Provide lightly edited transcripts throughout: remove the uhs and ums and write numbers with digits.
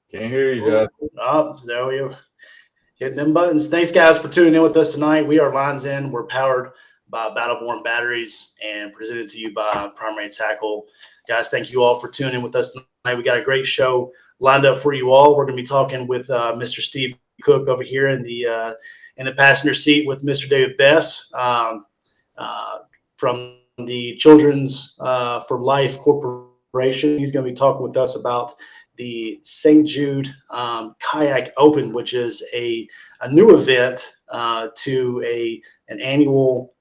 Can't hear you, Judd. Oh, there we go. Hitting them buttons. Thanks, guys, for tuning in with us tonight. We are Lines In. We're powered by Battleborn batteries and presented to you by Primary Tackle. Guys, thank you all for tuning in with us tonight. We got a great show lined up for you all. We're going to be talking with Mr. Steve Cook over here in the passenger seat with Mr. David Best from the Children's for Life Corporation. He's going to be talking with us about the St. Jude Kayak Open, which is a new event to an annual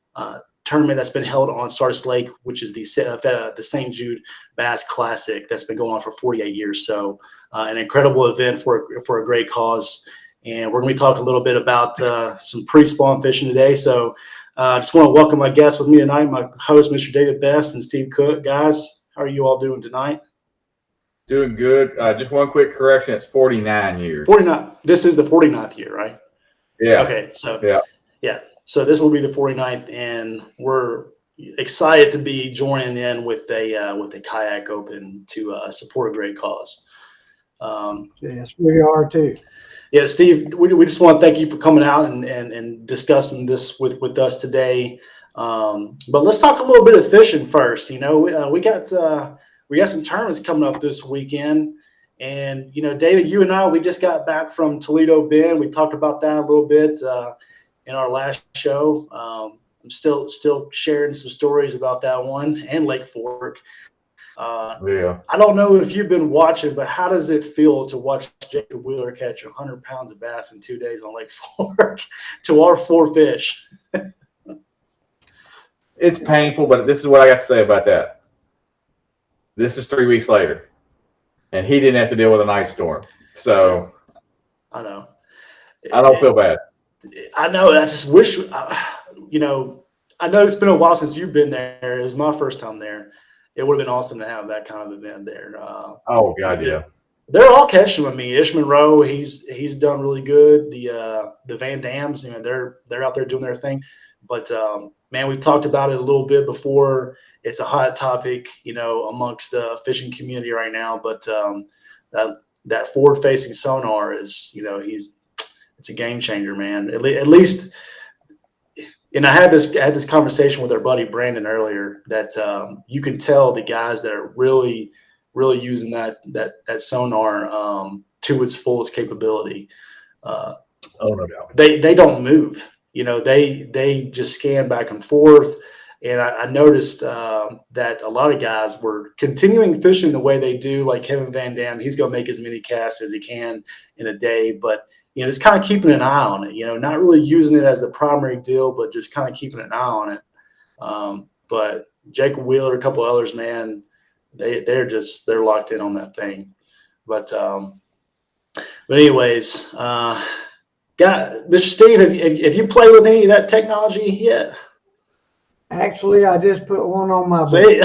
tournament that's been held on Sardis Lake, which is the St. Jude Bass Classic that's been going on for 48 years. So an incredible event for a great cause. And we're going to be talking a little bit about some pre-spawn fishing today. So I just want to welcome my guests with me tonight, my host, Mr. David Best and Steve Cook. Guys, how are you all doing tonight? Doing good. Just one quick correction. It's 49 years. 49. This is the 49th year, right? Yeah. Okay. So, yeah. So this will be the 49th, and we're excited to be joining in with the Kayak Open to support a great cause. Yes, we are too. Yeah, Steve, we just want to thank you for coming out and discussing this with us today. But let's talk a little bit of fishing first. You know, we got some tournaments coming up this weekend. And, you know, David, you and I, we just got back from Toledo Bend. We talked about that a little bit in our last show. I'm still sharing some stories about that one and Lake Fork. I don't know if you've been watching, but how does it feel to watch Jacob Wheeler catch 100 pounds of bass in 2 days on Lake Fork to our 4 fish? It's painful, but this is what I got to say about that. This is 3 weeks later, and he didn't have to deal with an ice storm. So I know. I don't feel bad. I know. I just wish, you know, I know it's been a while since you've been there. It was my first time there. It would have been awesome to have that kind of event there. Oh God, yeah. They're all catching with me. Ish Monroe, he's done really good. The Van Dams, you know, they're out there doing their thing. But man, we've talked about it a little bit before. It's a hot topic, you know, amongst the fishing community right now. But that forward-facing sonar is, you know, it's a game changer, man. At least. And I had this conversation with our buddy Brandon earlier that you can tell the guys that are really, really using that sonar to its fullest capability. Oh, no doubt. They don't move. You know, they just scan back and forth. And I noticed that a lot of guys were continuing fishing the way they do, like Kevin Van Dam. He's going to make as many casts as he can in a day, but you know, just kind of keeping an eye on it, you know, not really using it as the primary deal, but just kind of keeping an eye on it. But Jacob Wheeler, a couple others, man, they're locked in on that thing. But anyways, Mr. Steve, have you played with any of that technology yet? Actually, I just put one on my boat.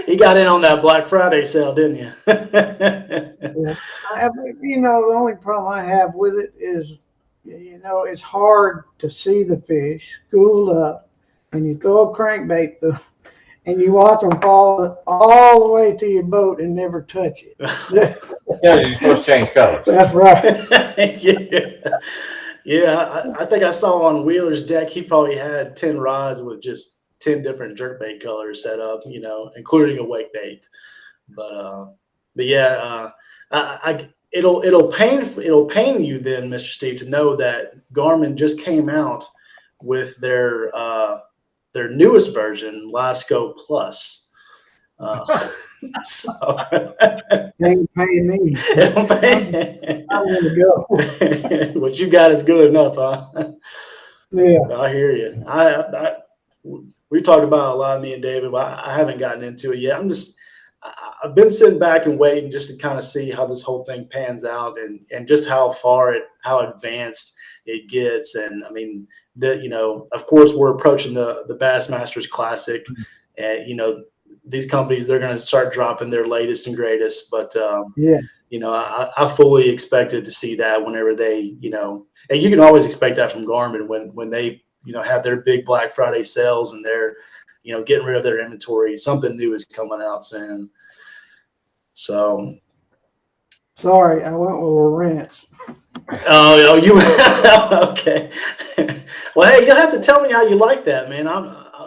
He got in on that Black Friday sale, didn't you? Yeah. You know, the only problem I have with it is, you know, it's hard to see the fish schooled up, and you throw a crankbait through, and you watch them fall all the way to your boat and never touch it. Yeah, you're supposed to change colors. That's right. Yeah, I think I saw on Wheeler's deck, he probably had 10 rods with just 10 different jerkbait colors set up, you know, including a wake bait. But yeah, it'll pain you then, Mr. Steve, to know that Garmin just came out with their newest version, Live Scope Plus. So they ain't paying me. I want to go. What you got is good enough, huh? Yeah, I hear you. We talked about a lot, me and David, but I haven't gotten into it yet. I've been sitting back and waiting just to kind of see how this whole thing pans out and just how advanced it gets. And I mean, you know, of course, we're approaching the Bassmasters Classic, and you know, these companies, they're going to start dropping their latest and greatest. But you know, I fully expected to see that whenever they, you know, and you can always expect that from Garmin when they, you know, have their big Black Friday sales and they're, you know, getting rid of their inventory. Something new is coming out soon. So Sorry, I went with Lawrence. Oh, you okay? Well, hey, you'll have to tell me how you like that, man. I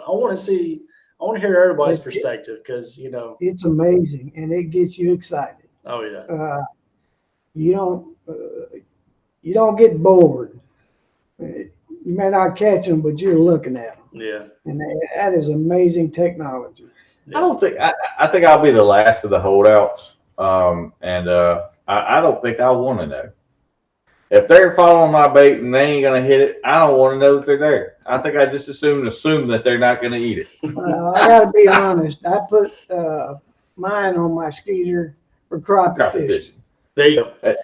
want to see. I want to hear everybody's perspective because It's amazing, and it gets you excited. Oh yeah. You don't get bored. You may not catch them, but you're looking at them, Yeah. and that is amazing technology. I don't think I think I'll be the last of the holdouts, and I don't think I want to know if they're following my bait and they ain't gonna hit it. I don't want to know that they're there. I think I just assume that they're not gonna eat it. I got to be honest. I put mine on my skeeter for crappie Crappie fishing. fishing. There you go.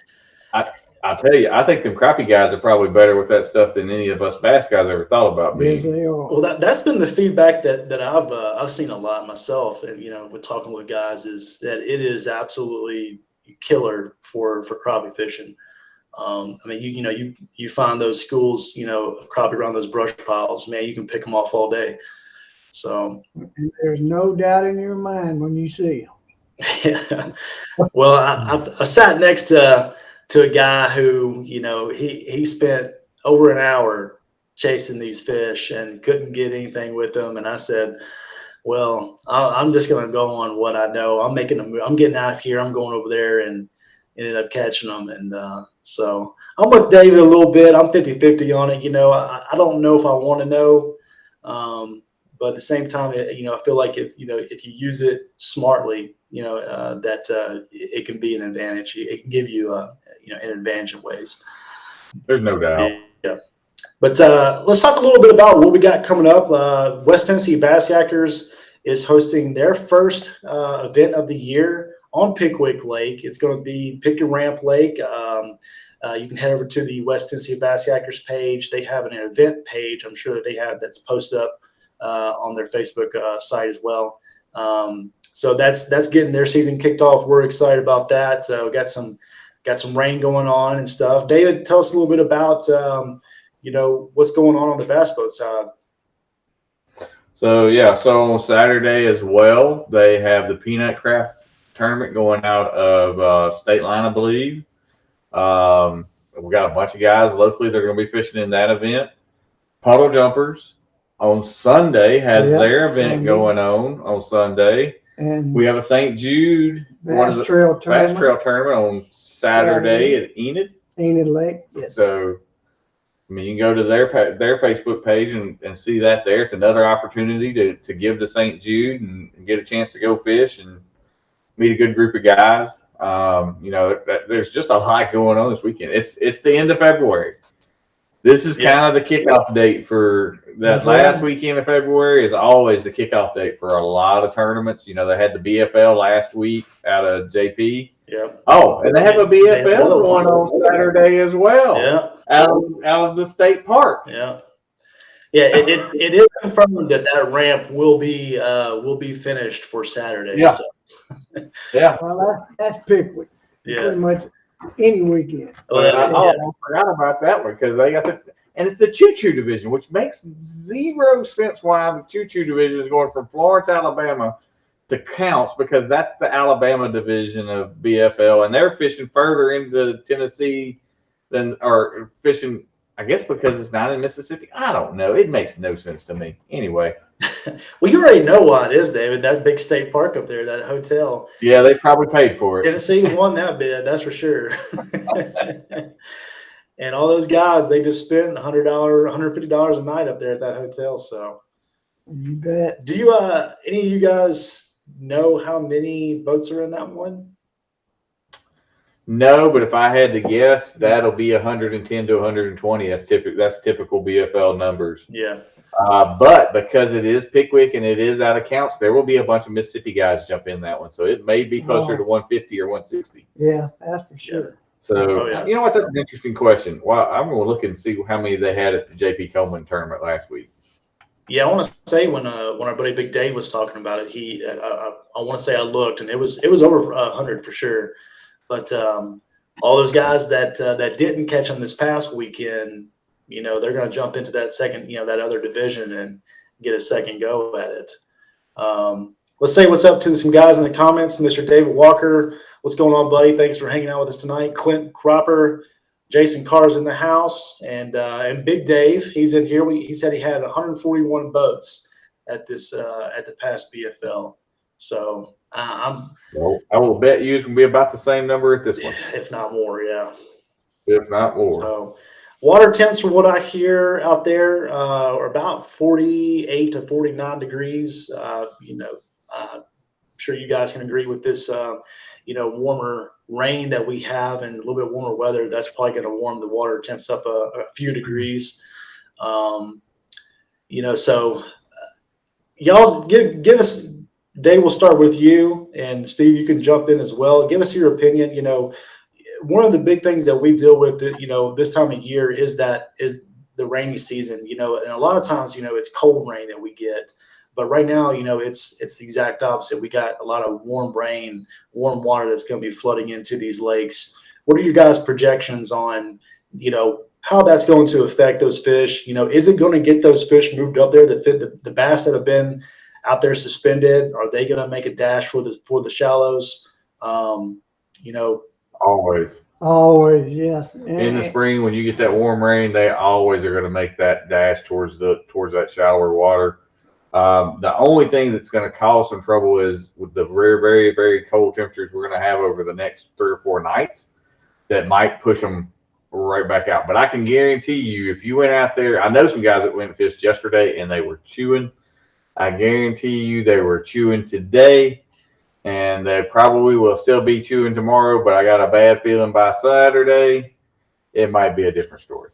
I'll tell you, I think them crappie guys are probably better with that stuff than any of us bass guys ever thought about being. Yes, they are. Well, that's been the feedback that I've seen a lot myself, and with talking with guys, is that it is absolutely killer for crappie fishing. I mean, you find those schools, of crappie around those brush piles, man, you can pick them off all day. So And there's no doubt in your mind when you see them. yeah. Well, I sat next to a guy who, he spent over an hour chasing these fish and couldn't get anything with them. And I said, well, I'm just going to go on what I know. I'm making a move. I'm getting out of here. I'm going over there, and ended up catching them. And so I'm with David a little bit. I'm 50-50 on it. I don't know if I want to know. But at the same time, I feel like if you use it smartly, that it can be an advantage. It can give you an advantage in ways. There's no doubt. Yeah. But let's talk a little bit about what we got coming up. West Tennessee Bass Yackers is hosting their first event of the year on Pickwick Lake. It's going to be Pick Your Ramp Lake. You can head over to the West Tennessee Bass Yackers page. They have an event page. I'm sure that they have that's posted up on their Facebook site as well. So that's getting their season kicked off. We're excited about that. We got some rain going on and stuff. David, tell us a little bit about what's going on the bass boat side. So on Saturday as well, they have the Peanut Craft tournament going out of State Line, I believe. We got a bunch of guys locally that are going to be fishing in that event. Puddle Jumpers on Sunday has their event going on Sunday. And we have a St. Jude Bass Trail tournament on Saturday at Enid Lake. Yes. So, I mean, you can go to their Facebook page and see that there. It's another opportunity to give to St. Jude and get a chance to go fish and meet a good group of guys. There's just a lot going on this weekend. It's the end of February. This is kind of the kickoff date for that last weekend of February is always the kickoff date for a lot of tournaments. They had the BFL last week out of JP. Yep. Oh, and they have a BFL one on Saturday as well. Yeah. Out of the state park. Yeah. Yeah, it is confirmed that ramp will be finished for Saturday. Yeah. So. Yeah. Well, that's Pickwick. Yeah. Pretty much any weekend. I forgot about that one because they got and it's the choo-choo division, which makes zero sense why the choo-choo division is going from Florence, Alabama to Counce, because that's the Alabama division of BFL, and they're fishing further into Tennessee or fishing, I guess, because it's not in Mississippi. I don't know. It makes no sense to me. Anyway. Well, you already know why it is, David. That big state park up there, that hotel. Yeah, they probably paid for it. Tennessee won that bid, that's for sure. And all those guys, they just spent $100, $150 a night up there at that hotel. So you bet. Do you any of you guys know how many boats are in that one? No, but if I had to guess, that'll be 110 to 120. That's typical BFL numbers. Yeah. But because it is Pickwick and it is out of Counce, there will be a bunch of Mississippi guys jump in that one. So it may be closer to 150 or 160. Yeah, that's for sure. Yeah. So, You know what? That's an interesting question. Well, I'm going to look and see how many they had at the JP Coleman tournament last week. Yeah, I want to say when our buddy Big Dave was talking about it, I want to say I looked and it was over 100 for sure. But all those guys that didn't catch them this past weekend, they're going to jump into that second, that other division and get a second go at it. Let's say what's up to some guys in the comments. Mr. David Walker What's going on, buddy? Thanks for hanging out with us tonight. Clint Cropper, Jason Carr's in the house, and Big Dave, he's in here. He said he had 141 boats at the past BFL. So Well, I will bet you it can be about the same number at this one, if not more, yeah. if not more. So water temps, from what I hear out there, are about 48 to 49 degrees. I'm sure you guys can agree with this. Warmer rain that we have and a little bit warmer weather, that's probably going to warm the water temps up a few degrees. So y'all give us. Dave, we'll start with you, and Steve, you can jump in as well. Give us your opinion. One of the big things that we deal with, this time of year is the rainy season. And a lot of times, it's cold rain that we get, but right now, it's the exact opposite. We got a lot of warm rain, warm water that's going to be flooding into these lakes. What are your guys' projections on, how that's going to affect those fish? Is it going to get those fish moved up there that fit the bass that have been out there suspended? Are they going to make a dash for the shallows? Always, yes. In the spring, when you get that warm rain, they always are going to make that dash towards that shallower water. The only thing that's going to cause some trouble is with the very, very, very cold temperatures we're going to have over the next 3 or 4 nights that might push them right back out. But I can guarantee you, if you went out there, I know some guys that went and fished yesterday and they were chewing. I guarantee you they were chewing today, and they probably will still be chewing tomorrow, but I got a bad feeling by Saturday it might be a different story.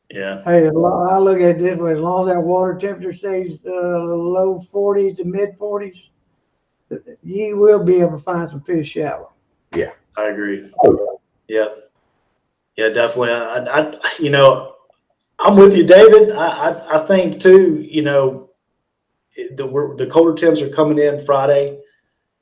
Yeah. Hey, I look at it this way: as long as that water temperature stays low 40s to mid 40s, you will be able to find some fish shallow. Yeah, I agree. Yeah, definitely. I'm with you, David. I think too. The colder temps are coming in Friday.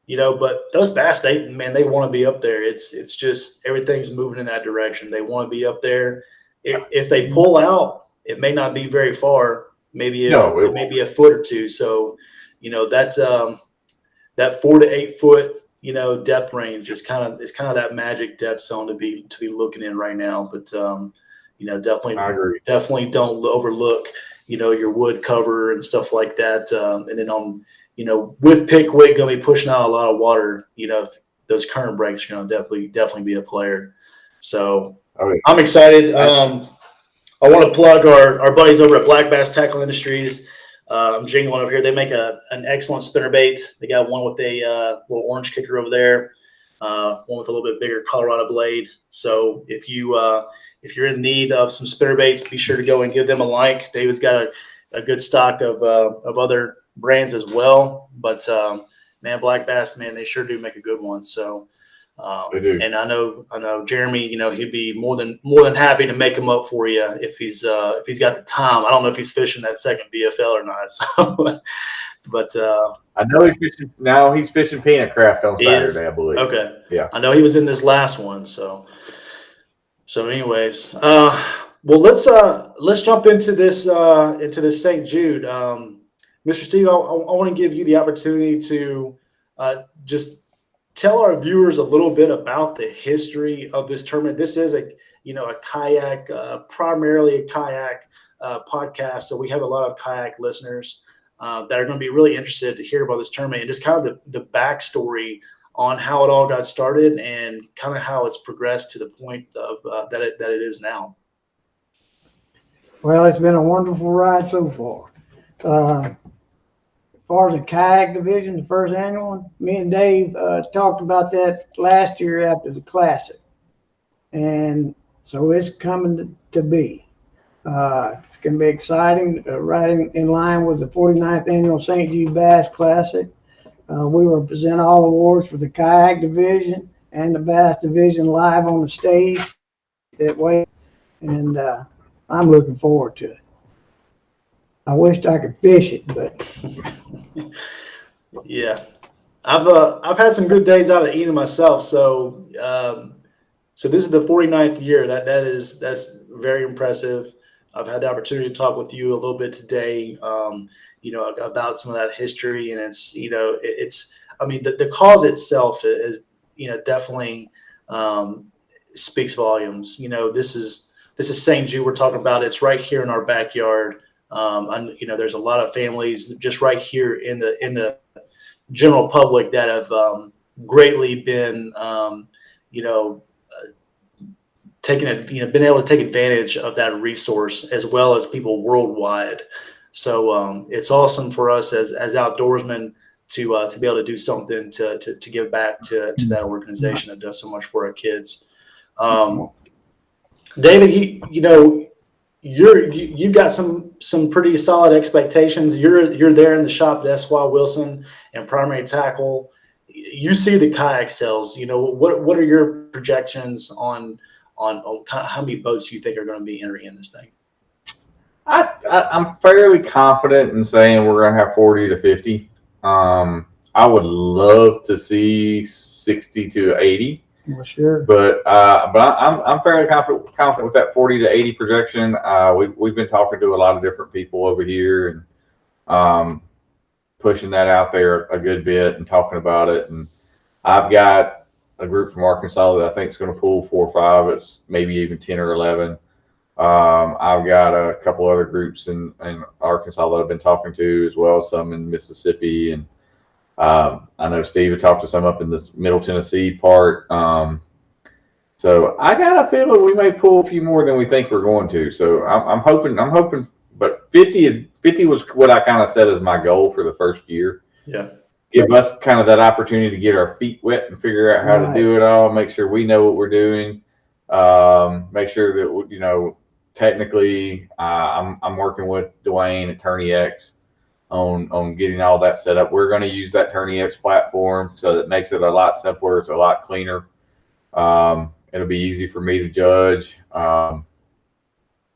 But those bass, they want to be up there. It's just everything's moving in that direction. They want to be up there. If they pull out, it may not be very far. Maybe it may be a foot or two. So, that's that 4 to 8 foot depth range is kind of that magic depth zone to be looking in right now. But definitely don't overlook your wood cover and stuff like that. And then with Pickwick going to be pushing out a lot of water, those current breaks are going to definitely be a player. So I'm excited. I want to plug our buddies over at Black Bass Tackle Industries. I'm jingling over here. They make an excellent spinnerbait. They got one with a little orange kicker over there, one with a little bit bigger Colorado blade. So if you're in need of some spinnerbaits, be sure to go and give them a like. David's got a good stock of other brands as well. But Black Bass, they sure do make a good one. So they do. And I know Jeremy, he'd be more than happy to make them up for you if he's got the time. I don't know if he's fishing that second BFL or not. So, but I know he's fishing now. He's fishing Peanut Craft on Saturday, I believe. Okay. Yeah. I know he was in this last one. So anyways, well, let's jump into this St. Jude. Mr. Steve, I want to give you the opportunity to just tell our viewers a little bit about the history of this tournament. This is a kayak, primarily a kayak podcast. So we have a lot of kayak listeners that are going to be really interested to hear about this tournament and just kind of the backstory on how it all got started and kind of how it's progressed to the point of that it is now. Well, it's been a wonderful ride so far. As far as the kayak division, the first annual one, me and Dave talked about that last year after the Classic. And so it's coming to be. It's going to be exciting, right in line with the 49th annual St. Jude Bass Classic. We will present all awards for the kayak division and the bass division live on the stage that way. And I'm looking forward to it. I wished I could fish it, but yeah, I've had some good days out of Eden myself. So so this is the 49th year. That's very impressive. I've had the opportunity to talk with you a little bit today, about some of that history, and it's the cause itself definitely speaks volumes. This is St. Jude we're talking about. It's right here in our backyard. And there's a lot of families just right here in the general public that have greatly been, taking it, been able to take advantage of that resource, as well as people worldwide. So it's awesome for us as outdoorsmen to be able to do something to give back to that organization that does so much for our kids. David, you've got some pretty solid expectations. You're there in the shop at S.Y. Wilson and primary tackle. You see the kayak sales. What are your projections on kind of how many boats you think are going to be entering in this thing? I'm fairly confident in saying we're going to have 40 to 50. I would love to see 60 to 80. Well, sure. But I'm fairly confident with that 40 to 80 projection. We've been talking to a lot of different people over here and pushing that out there a good bit and talking about it. And I've got a group from Arkansas that I think is going to pull 4 or 5. It's maybe even 10 or 11. I've got a couple other groups in Arkansas that I've been talking to as well, some in Mississippi, and I know Steve had talked to some up in the Middle Tennessee part. So I got a feeling we may pull a few more than we think we're going to. So I'm hoping, but 50 was what I kind of set as my goal for the first year. Yeah. Give us kind of that opportunity to get our feet wet and figure out how to do it all, make sure we know what we're doing. Make sure that, technically, I'm working with Dwayne at Tourney X on getting all that set up. We're going to use that Tourney X platform, so that makes it a lot simpler. It's a lot cleaner. It'll be easy for me to judge,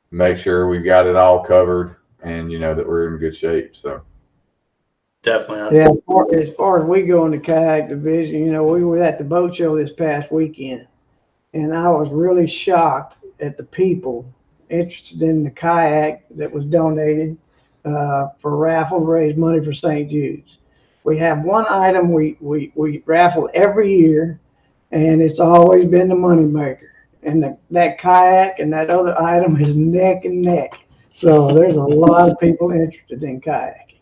make sure we've got it all covered, and that we're in good shape. So definitely. Yeah, as far as we go in the kayak division, we were at the boat show this past weekend, and I was really shocked at the people interested in the kayak that was donated for raffle to raise money for St. Jude's. We have one item we raffle every year, and it's always been the money maker. And that kayak and that other item is neck and neck. So there's a lot of people interested in kayaking.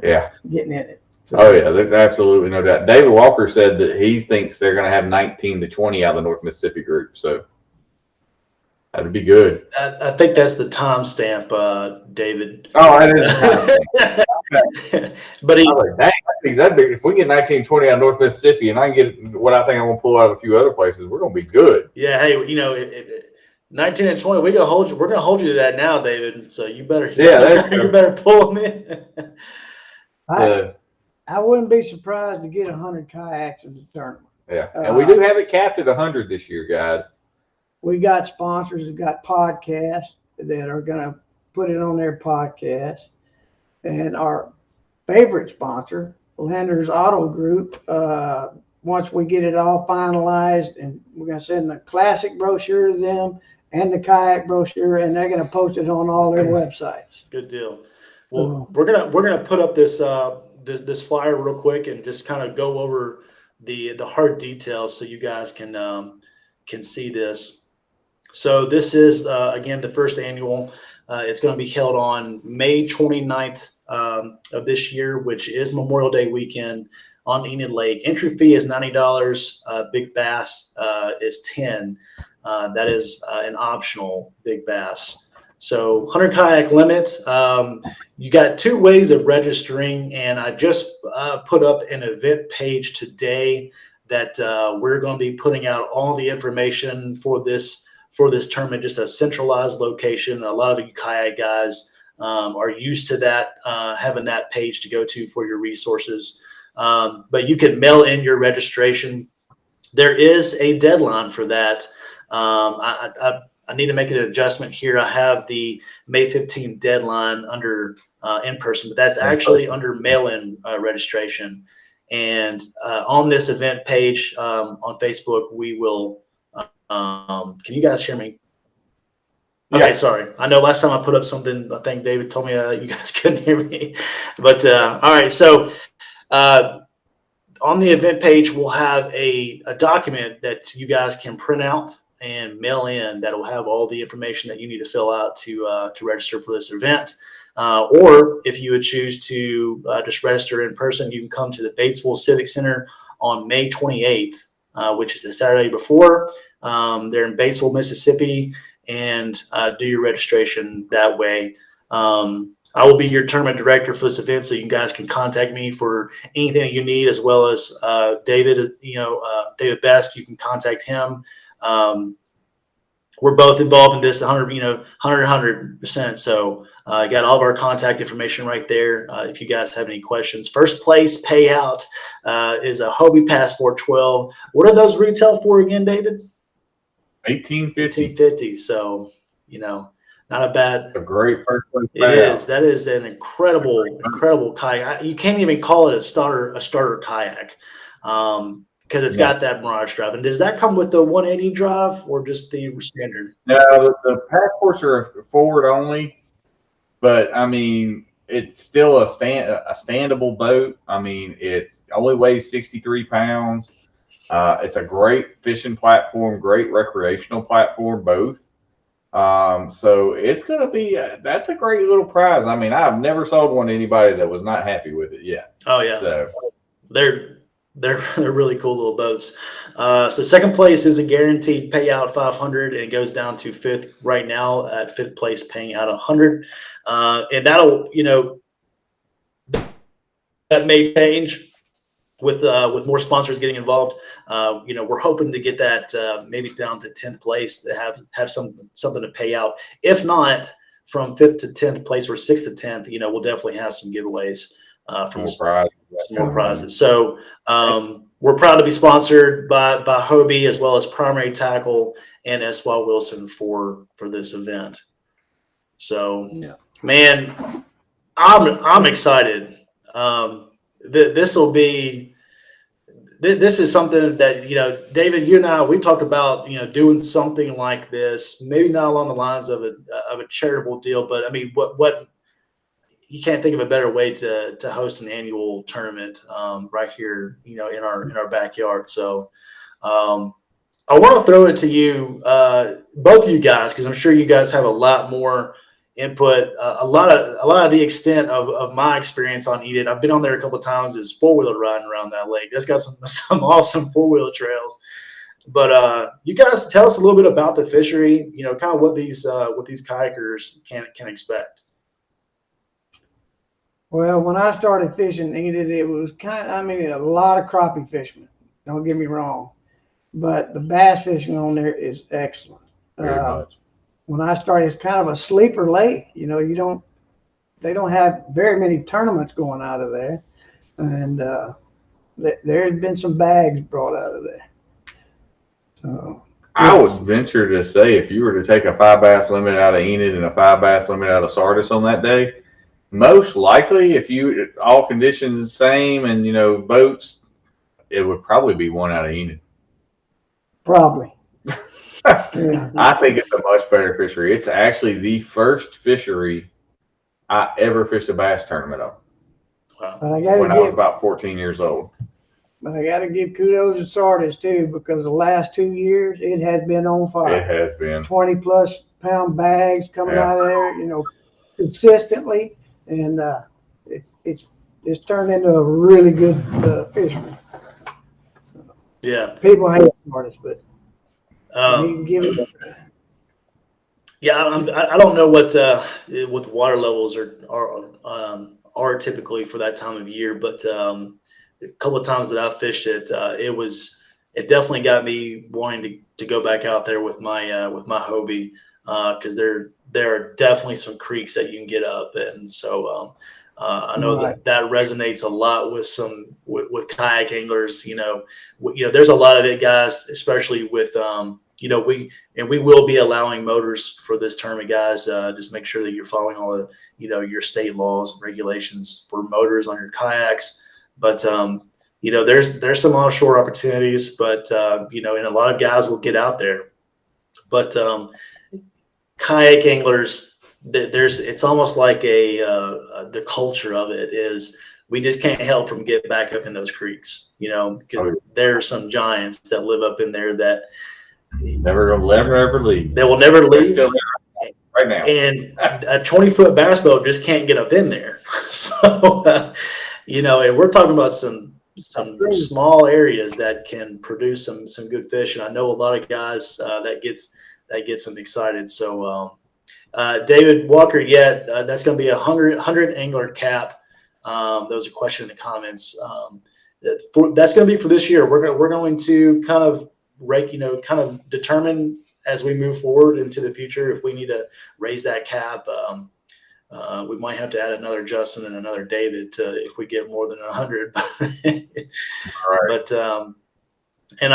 Yeah, getting in it. So, oh yeah, there's absolutely no doubt. David Walker said that he thinks they're going to have 19 to 20 out of the North Mississippi group. So that'd be good. I think that's the timestamp, David. Oh, that is the timestamp. But I was like, dang, that'd be, if we get 19, 20 out of North Mississippi, and I can get what I think I'm going to pull out of a few other places, we're going to be good. Yeah, hey, 19 and 20, we're going to hold you to that now, David. So you better, you better pull them in. I wouldn't be surprised to get 100 kayaks in the tournament. Yeah, and we do have it capped at 100 this year, guys. We got sponsors that got podcasts that are going to put it on their podcast. And our favorite sponsor, Lender's Auto Group, once we get it all finalized, and we're going to send the classic brochure to them and the kayak brochure, and they're going to post it on all their websites. Good deal. Well, we're gonna put up this this flyer real quick and just kind of go over the hard details so you guys can see this. So this is again the first annual. It's going to be held on May 29th of this year, which is Memorial Day weekend on Enid Lake. Entry fee is $90. Big bass is $10. That is an optional big bass. So 100 kayak limit. You got 2 ways of registering, and I just put up an event page today that we're going to be putting out all the information for this tournament, just a centralized location. A lot of you kayak guys are used to that, having that page to go to for your resources. But you can mail in your registration. There is a deadline for that. I need to make an adjustment here. I have the May 15th deadline under in person, but that's actually under mail-in registration. And on this event page on Facebook, we will. Can you guys hear me? Okay, sorry. I know last time I put up something, I think David told me you guys couldn't hear me. But all right, so on the event page, we'll have a document that you guys can print out and mail in that will have all the information that you need to fill out to register for this event. Or if you would choose to just register in person, you can come to the Batesville Civic Center on May 28th, which is the Saturday before. They're in Batesville, Mississippi, and do your registration that way. I will be your tournament director for this event, so you guys can contact me for anything that you need, as well as David. David Best, you can contact him. We're both involved in this 100%. So I got all of our contact information right there. If you guys have any questions, first place payout is a Hobie Passport 12. What are those retail for again, David? $18.50. So, not a bad. A great first place payout. It is. That is an incredible kayak. You can't even call it a starter kayak. Because it's got that Mirage drive. And does that come with the 180 drive or just the standard? No, the Passports are forward only, but I mean, it's still a standable boat. I mean, it only weighs 63 pounds. It's a great fishing platform, great recreational platform, both. So it's going to be, that's a great little prize. I mean, I've never sold one to anybody that was not happy with it yet. Oh, yeah. So they're really cool little boats. So second place is a guaranteed payout $500, and it goes down to fifth right now at fifth place, paying out $100. And that'll, that may change with more sponsors getting involved. We're hoping to get that maybe down to 10th place to have something to pay out. If not, from 5th to 10th place or 6th to 10th, we'll definitely have some giveaways. From some more prizes. So we're proud to be sponsored by Hobie, as well as Primary Tackle and S.Y. Wilson for this event. So, man, I'm excited. This is something that David, you and I, we talked about doing something like this, maybe not along the lines of a charitable deal, but I mean, what you can't think of a better way to host an annual tournament right here, in our backyard. So I want to throw it to you, both of you guys, because I'm sure you guys have a lot more input. A lot of the extent of my experience on Enid, I've been on there a couple of times, is 4-wheeler riding around that lake. That's got some awesome 4-wheeler trails. But you guys tell us a little bit about the fishery. Kind of what these kayakers can expect. Well, when I started fishing Enid, it was a lot of crappie fishermen. Don't get me wrong, but the bass fishing on there is excellent. Very much. When I started, it's kind of a sleeper lake. They don't have very many tournaments going out of there, and there had been some bags brought out of there. So I would venture to say, if you were to take a 5 bass limit out of Enid and a 5 bass limit out of Sardis on that day, most likely, if all conditions the same and boats, it would probably be one out of Enid. Probably. Yeah. I think it's a much better fishery. It's actually the first fishery I ever fished a bass tournament on. Wow. But I was about 14 years old. But I got to give kudos to Sardis too, because the last 2 years it has been on fire. It has been 20+ pound bags coming out of there, consistently. And it's turned into a really good fishery. Yeah. People hate Sardis, but you can give it. Yeah, I don't know what the water levels are typically for that time of year, but a couple of times that I fished it, it definitely got me wanting to go back out there with my Hobie, because there are definitely some creeks that you can get up, and so I know that resonates a lot with kayak anglers. There's a lot of it, guys, especially with we will be allowing motors for this tournament, guys. Just make sure that you're following all the your state laws and regulations for motors on your kayaks. But there's some offshore opportunities, but and a lot of guys will get out there. But kayak anglers, it's almost like the culture of it is we just can't help from get back up in those creeks, because there are some giants that live up in there that never leave. They will never leave. Right now. And a 20-foot bass boat just can't get up in there. So, and we're talking about some small areas that can produce some good fish. And I know a lot of guys that gets them excited. So, David Walker, that's going to be 100 angler cap. That was a question in the comments. That's going to be for this year. We're going to kind of determine as we move forward into the future if we need to raise that cap. We might have to add another Justin and another David if we get more than 100. Right. But and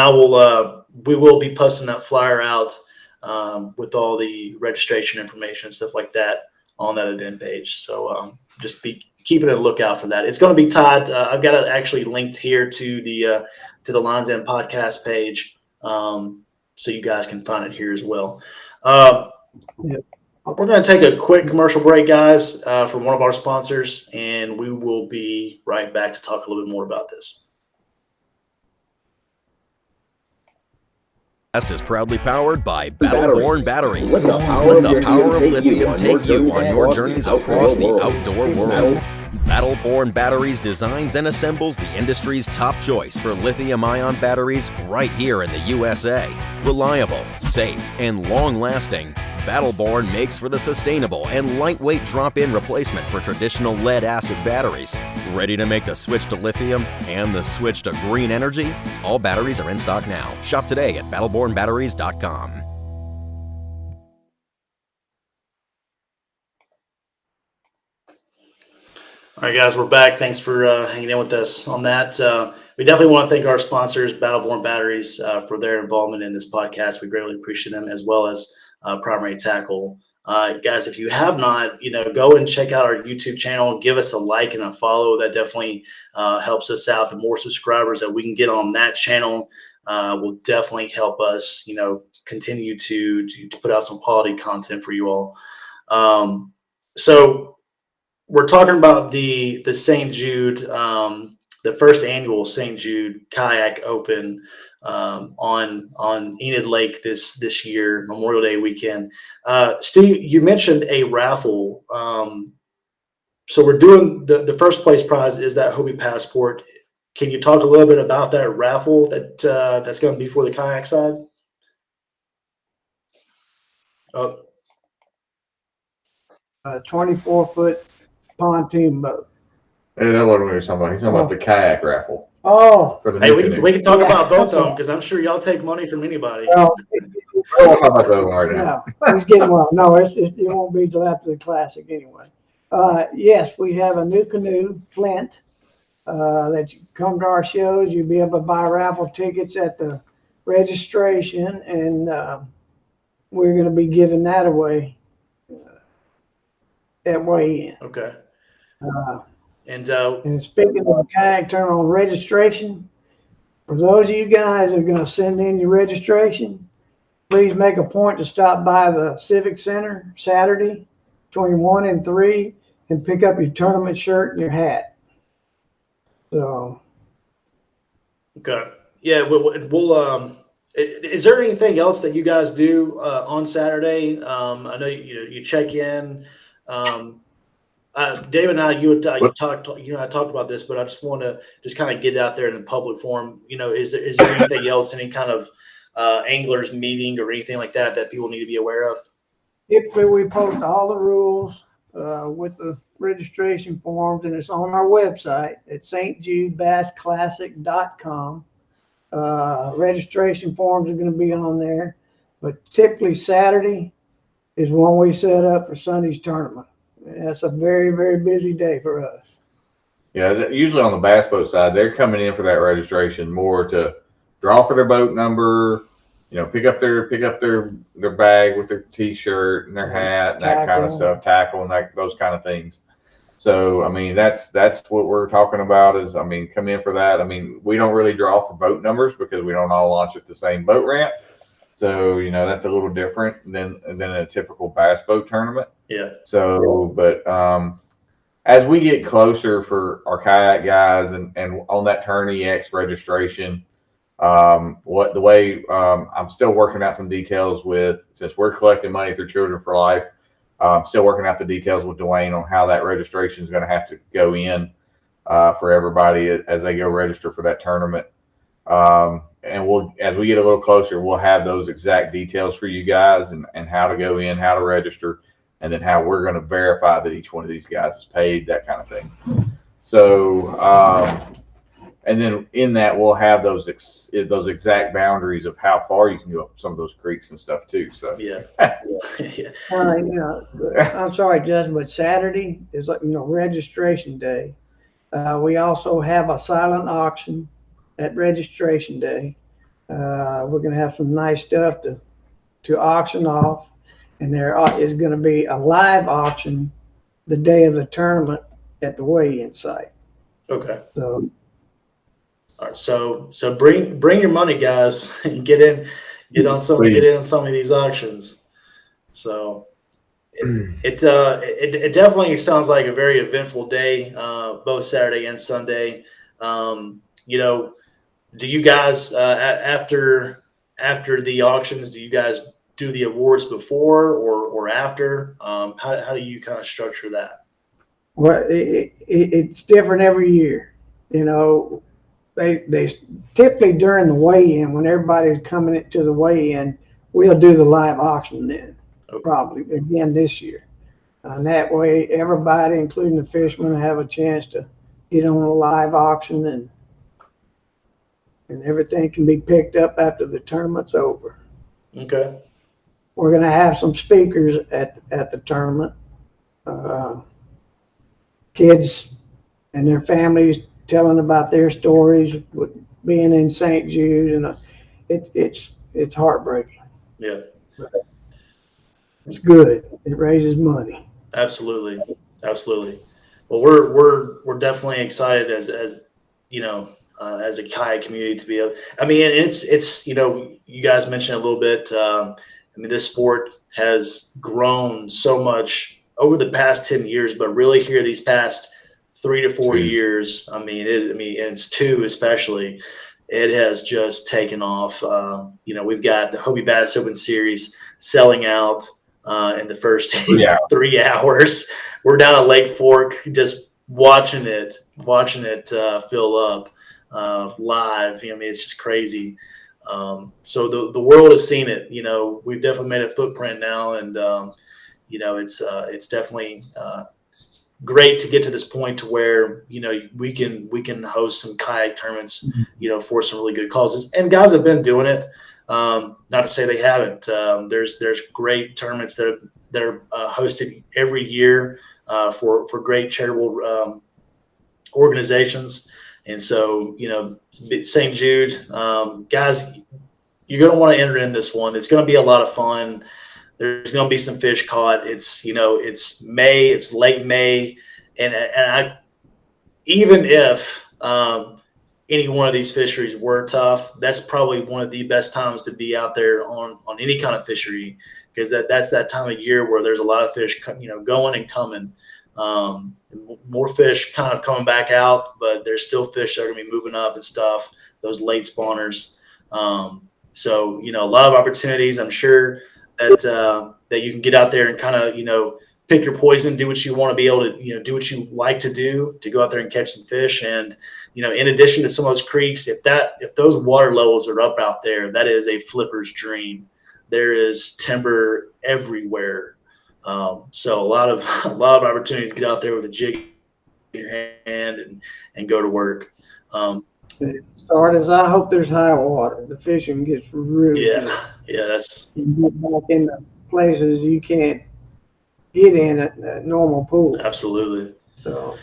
we will be posting that flyer out with all the registration information and stuff like that on that event page. So just be keeping a lookout for that. It's going to be tied. I've got it actually linked here to the Lines End podcast page, so you guys can find it here as well. We're going to take a quick commercial break, guys, from one of our sponsors, and we will be right back to talk a little bit more about this. Is proudly powered by Battle-Born Batteries. Let the power of lithium take you on your journeys across the outdoor world. Battle-Born Batteries designs and assembles the industry's top choice for lithium-ion batteries right here in the USA. Reliable, safe, and long-lasting, Battle-Born makes for the sustainable and lightweight drop-in replacement for traditional lead-acid batteries. Ready to make the switch to lithium and the switch to green energy? All batteries are in stock now. Shop today at battlebornbatteries.com. All right, guys, we're back. Thanks for hanging in with us on that. We definitely want to thank our sponsors, Battle-Born Batteries, for their involvement in this podcast. We greatly appreciate them, as well as Primary Tackle. Guys, if you have not, go and check out our YouTube channel. Give us a like and a follow. That definitely helps us out. The more subscribers that we can get on that channel will definitely help us, continue to put out some quality content for you all. So we're talking about the St. Jude, the first annual St. Jude Kayak Open on Enid Lake this year, Memorial Day weekend. Steve, you mentioned a raffle. So we're doing the first place prize is that Hobie Passport. Can you talk a little bit about that raffle that's going to be for the kayak side? 24-foot pontoon boat. Hey, that wasn't what we were talking about. He's talking about the kayak raffle. Oh, hey, we can talk about both of them because I'm sure y'all take money from anybody. Well, I don't know about that one right now. No, he's getting well. No, it won't be till after the classic anyway. Yes, we have a new canoe, Flint, that you come to our shows. You'll be able to buy raffle tickets at the registration, and we're going to be giving that away at weigh-in. Okay. And speaking of the kayak tournament registration, for those of you guys that are going to send in your registration, please make a point to stop by the Civic Center Saturday between 1 and 3 and pick up your tournament shirt and your hat. So. Okay. Yeah. We'll is there anything else that you guys do on Saturday? I know you check in. David and I, I talked about this, but I just want to just kind of get it out there in the public forum. Is there anything else, any kind of anglers meeting or anything like that people need to be aware of? Typically, we post all the rules with the registration forms, and it's on our website at stjudebassclassic.com. Registration forms are going to be on there, but typically Saturday is when we set up for Sunday's tournament. That's a very, very busy day for us. Yeah, usually on the bass boat side, they're coming in for that registration more to draw for their boat number, pick up their bag with their T-shirt and their hat and that kind of stuff, tackle and those kind of things. So, I mean, that's what we're talking about is, come in for that. We don't really draw for boat numbers because we don't all launch at the same boat ramp. So, that's a little different than a typical bass boat tournament. Yeah. So, but as we get closer for our kayak guys and on that Turn EX registration, what the way I'm still working out some details with, since we're collecting money through Children for Life. Still working out the details with Dwayne on how that registration is going to have to go in for everybody as they go register for that tournament. And we'll, as we get a little closer, we'll have those exact details for you guys and how to go in, how to register, and then how we're going to verify that each one of these guys is paid, that kind of thing. So, and then in that we'll have those exact boundaries of how far you can go up some of those creeks and stuff too. So Yeah. Yeah. I'm sorry, Justin, but Saturday is registration day. We also have a silent auction at registration day. We're going to have some nice stuff to auction off, and there is going to be a live auction the day of the tournament at the weigh-in site. Okay. So, all right. So bring your money, guys, and get in on some of these auctions. So it definitely sounds like a very eventful day, both Saturday and Sunday. Do you guys after the auctions, do you guys do the awards before or after? How do you kind of structure that? well, it's different every year. They typically during the weigh-in, when everybody's coming into the weigh-in, we'll do the live auction then. Okay. Probably again this year. And that way, everybody, including the fishermen, have a chance to get on a live auction, and everything can be picked up after the tournament's over. Okay. We're going to have some speakers at the tournament. Kids and their families telling about their stories with being in St. Jude, and it's heartbreaking. Yeah. It's good. It raises money. Absolutely. Well, we're definitely excited as as a kayak community to be able. I mean, it's you guys mentioned a little bit. This sport has grown so much over the past 10 years, but really here these past 3 to 4 years, and it's 2 especially, it has just taken off. We've got the Hobie Bass Open Series selling out in the first 3 hours. We're down at Lake Fork just watching it fill up live. It's just crazy. So the world has seen it. We've definitely made a footprint now, and it's definitely great to get to this point to where we can host some kayak tournaments for some really good causes, and guys have been doing it. Not to say they haven't. There's great tournaments that are hosted every year for great charitable organizations. And so, St. Jude, guys, you're going to want to enter in this one. It's going to be a lot of fun. There's going to be some fish caught. It's May, it's late May. And even if any one of these fisheries were tough, that's probably one of the best times to be out there on any kind of fishery, because that's that time of year where there's a lot of fish, going and coming. More fish kind of coming back out, but there's still fish that are going to be moving up and stuff, those late spawners. So, a lot of opportunities. I'm sure that you can get out there and kind of, pick your poison, do what you want to be able to, do what you like to do, to go out there and catch some fish. And, in addition to some of those creeks, if those water levels are up out there, that is a flipper's dream. There is timber everywhere. So a lot of opportunities to get out there with a jig in your hand and go to work. Start as I hope there's high water. The fishing gets really good. Yeah, that's. You get back in the places you can't get in at normal pool. Absolutely. So,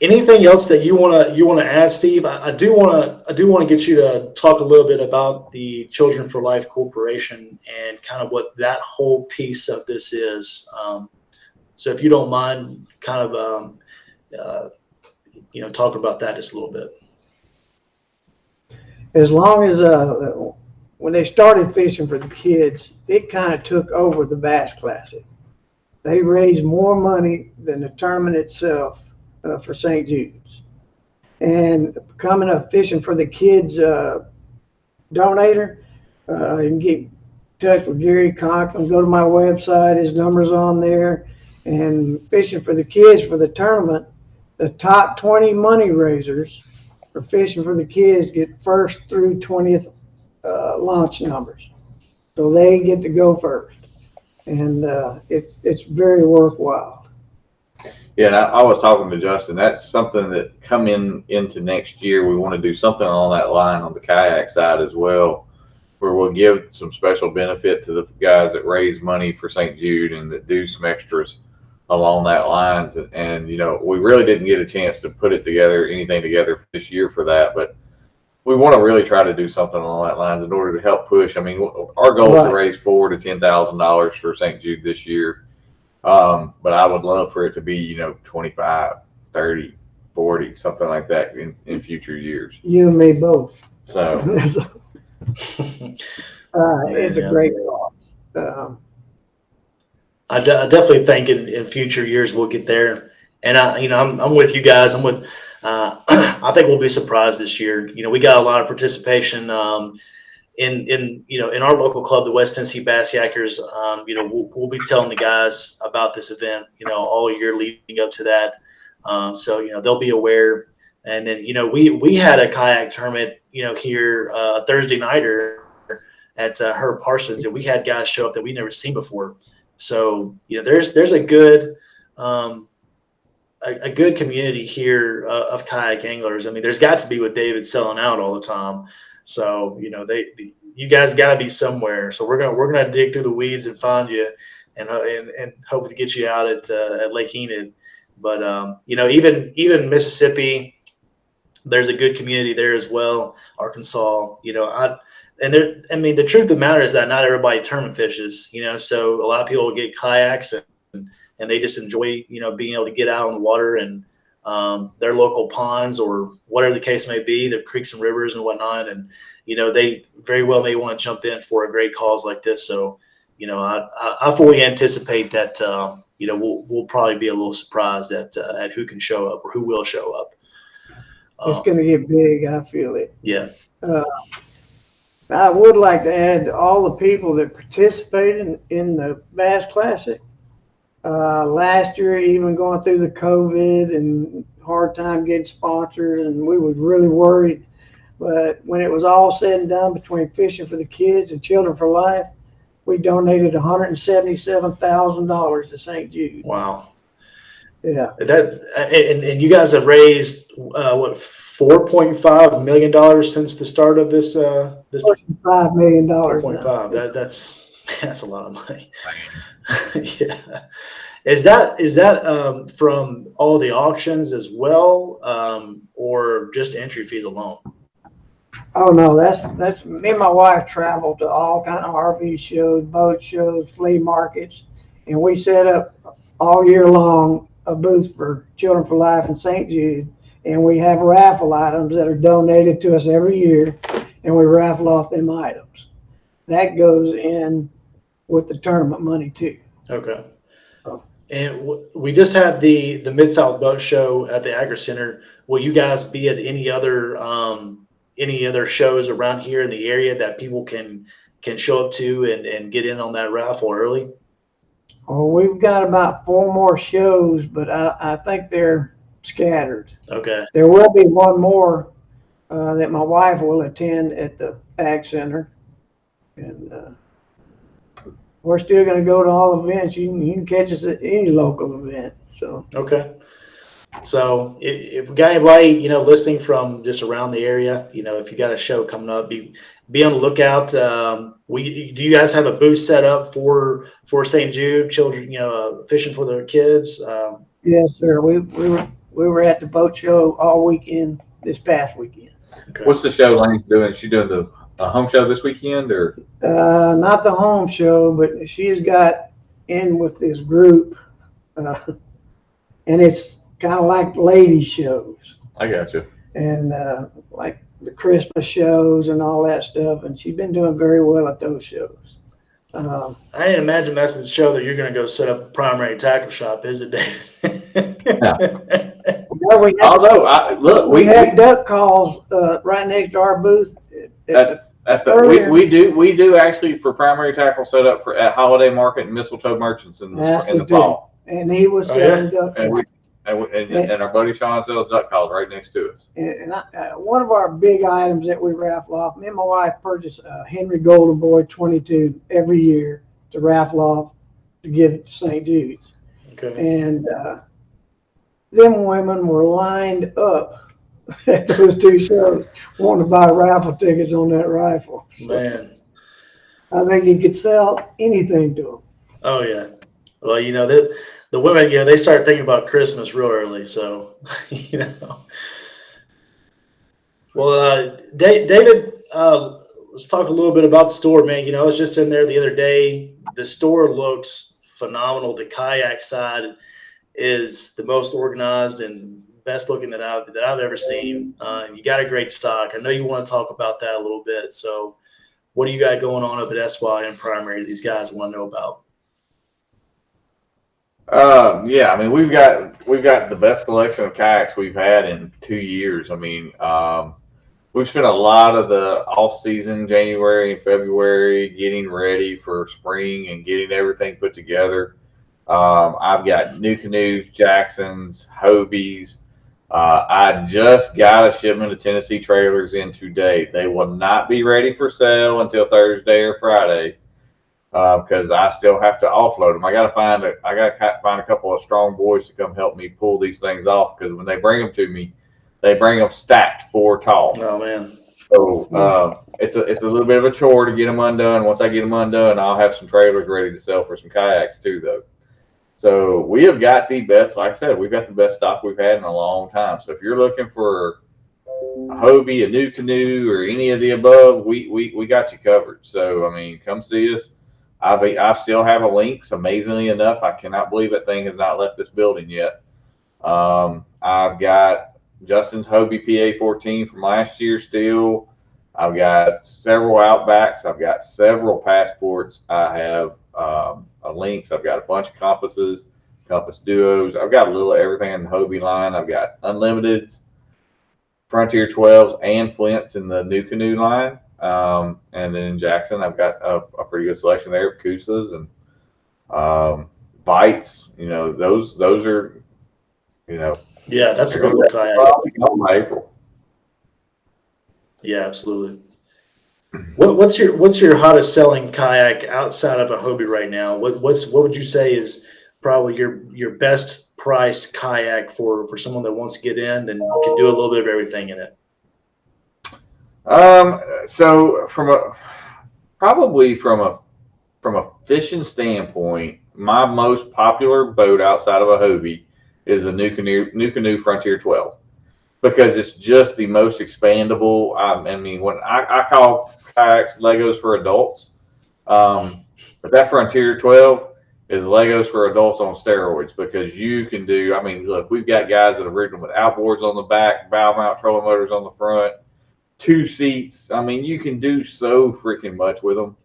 anything else that you wanna add, Steve? I do want to get you to talk a little bit about the Children for Life Corporation and kind of what that whole piece of this is. So if you don't mind, kind of talking about that just a little bit. as long as when they started fishing for the kids, it kind of took over the Bass Classic. they raise more money than the tournament itself for St. Jude's. And becoming a Fishing for the Kids donator, you can get in touch with Gary Conklin. Go to my website, his number's on there. And Fishing for the Kids for the tournament, the top 20 money raisers for Fishing for the Kids get first through 20th launch numbers. So they get to go first. And it's very worthwhile. Yeah, and I was talking to Justin. That's something that into next year. We want to do something along that line on the kayak side as well, where we'll give some special benefit to the guys that raise money for St. Jude and that do some extras along that lines. And you know, we really didn't get a chance to put anything together this year for that, but we want to really try to do something along that lines in order to help push. I mean, our goal is to raise $4,000 to $10,000 for St. Jude this year. But I would love for it to be, you know, 25, 30, 40, something like that in future years. You and me both. So it's a great cause. I definitely think in future years we'll get there. And I'm with you guys. I think we'll be surprised this year. You know, we got a lot of participation in our local club, the West Tennessee Bass Yackers. You know, we'll be telling the guys about this event, you know, all year leading up to that. So, you know, they'll be aware. And then, you know, we had a kayak tournament, you know, here Thursday nighter at Herb Parsons, and we had guys show up that we never seen before. So, you know, there's a good community here of kayak anglers. I mean, there's got to be with David selling out all the time. So, you know, you guys got to be somewhere. So we're gonna dig through the weeds and find you, and hope to get you out at Lake Enid. But you know, even Mississippi, there's a good community there as well. Arkansas, you know, I mean, the truth of the matter is that not everybody tournament fishes. You know, so a lot of people will get kayaks and they just enjoy, you know, being able to get out on the water and their local ponds or whatever the case may be, the creeks and rivers and whatnot. And, you know, they very well may want to jump in for a great cause like this. So, you know, I fully anticipate that, you know, we'll probably be a little surprised at who can show up or who will show up. It's going to get big. I feel it. Yeah. I would like to add all the people that participated in the Bass Classic. Last year, even going through the COVID and hard time getting sponsors, and we was really worried. But when it was all said and done, between Fishing for the Kids and Children for Life, we donated $177,000 to St. Jude. Wow. Yeah. And you guys have raised what, $4.5 million since the start of this $4.5 million. 4.5. That's a lot of money. Yeah. Is that from all the auctions as well, or just entry fees alone? Oh no, that's me and my wife traveled to all kind of RV shows, boat shows, flea markets, and we set up all year long a booth for Children for Life in St. Jude, and we have raffle items that are donated to us every year, and we raffle off them items. That goes in with the tournament money too. Okay. And we just had the Mid-South Boat Show at the Agri Center. Will you guys be at any other shows around here in the area that people can show up to and get in on that raffle early? Well, we've got about 4 more shows, but I think they're scattered. Okay. There will be one more that my wife will attend at the Ag Center, and we're still going to go to all events. You can catch us at any local event. So okay. So if we got anybody, you know, listening from just around the area, you know, if you got a show coming up, be on the lookout. Do you guys have a booth set up for St. Jude children, you know, fishing for their kids? Yes, sir. We were at the boat show all weekend this past weekend. Okay. What's the show Lane's doing? Is she doing the home show this weekend, or? Not the home show, but she's got in with this group, and it's kind of like lady shows. I got you. And like the Christmas shows and all that stuff, and she's been doing very well at those shows. Um, I didn't imagine that's the show that you're going to go set up a primary tackle shop, is it, David? well, Although we had duck calls right next to our booth. We do actually for primary tackle set up at Holiday Market and Mistletoe Merchants in the fall. And he was selling duck calls. And our buddy Sean sells duck calls right next to us. And one of our big items that we raffle off, me and my wife purchase a Henry Golden Boy 22 every year to raffle off to give to St. Jude's. Okay. And them women were lined up at those two shows wanting to buy raffle tickets on that rifle. Man. I think you could sell anything to them. Oh, yeah. Well, the women, they start thinking about Christmas real early. So, Well, David, let's talk a little bit about the store, man. I was just in there the other day. The store looks phenomenal. The kayak side is the most organized and best looking that I've ever seen. You got a great stock. I know you want to talk about that a little bit. So what do you got going on up at SY and Primary these guys want to know about? Yeah, I mean, we've got the best selection of kayaks we've had in 2 years. I mean, we've spent a lot of the off season, January and February, getting ready for spring and getting everything put together. I've got new canoes, Jacksons, Hobies. I just got a shipment of Tennessee trailers in today. They will not be ready for sale until Thursday or Friday because I still have to offload them. I got to find a couple of strong boys to come help me pull these things off because when they bring them to me, they bring them stacked 4 tall. Oh man! So it's a little bit of a chore to get them undone. Once I get them undone, I'll have some trailers ready to sell for some kayaks too, though. So we have got the best, like I said, we've got the best stock we've had in a long time. So if you're looking for a Hobie, a new canoe, or any of the above, we got you covered. So I mean, come see us. I still have a Lynx. Amazingly enough, I cannot believe that thing has not left this building yet. I've got Justin's Hobie PA14 from last year still. I've got several Outbacks. I've got several Passports. I have a Lynx. I've got a bunch of compasses, compass duos. I've got a little of everything in the Hobie line. I've got Unlimiteds, Frontier 12s, and Flints in the new canoe line. And then in Jackson, I've got a pretty good selection there of Kusas and Bites. Those are, Yeah, that's a good one, kayak. April. Yeah, absolutely. What's your hottest selling kayak outside of a Hobie right now? What would you say is probably your best price kayak for someone that wants to get in and can do a little bit of everything in it? So from a fishing standpoint, my most popular boat outside of a Hobie is a new canoe Frontier 12 because it's just the most expandable. I mean, when I call kayaks Legos for adults, but that Frontier 12 is Legos for adults on steroids because you can do. I mean, look, we've got guys that have ridden with outboards on the back, bow mount trolling motors on the front, 2 seats. I mean, you can do so freaking much with them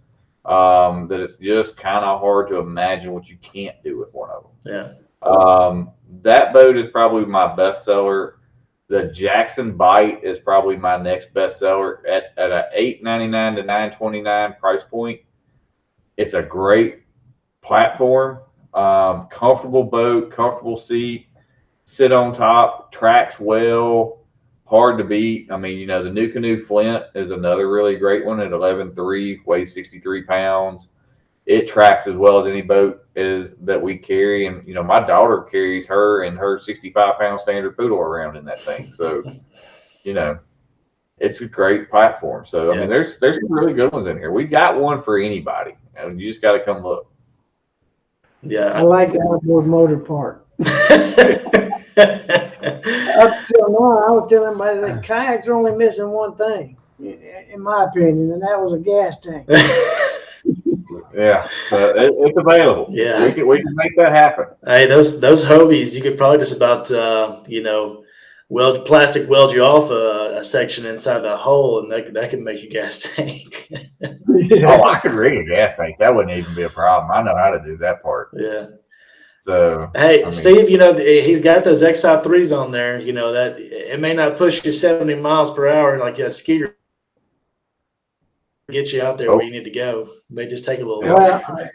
that it's just kind of hard to imagine what you can't do with one of them. Yeah. That boat is probably my best seller. The Jackson Bite is probably my next best seller at a $899 to $929 price point. It's a great platform, comfortable boat, comfortable seat, sit on top, tracks well, hard to beat. I mean, the new canoe Flint is another really great one at 11.3, weighs 63 pounds. It tracks as well as any boat is that we carry. And, my daughter carries her and her 65-pound standard poodle around in that thing. So, it's a great platform. So, I mean, there's some really good ones in here. We've got one for anybody. And you just got to come look. Yeah. I like the outboard motor part. Up till now, I was telling everybody that kayaks are only missing one thing, in my opinion, and that was a gas tank. Yeah, it's available. Yeah, we can make that happen. Hey, those Hobies, you could probably just about weld you off a section inside the hole, and that can make your gas tank. Oh, I could rig a gas tank. That wouldn't even be a problem. I know how to do that part. Yeah. So, hey, Steve, he's got those XI3s on there. That it may not push you 70 miles per hour like that Skeeter, get you out there where you need to go. It may just take a little Well, longer.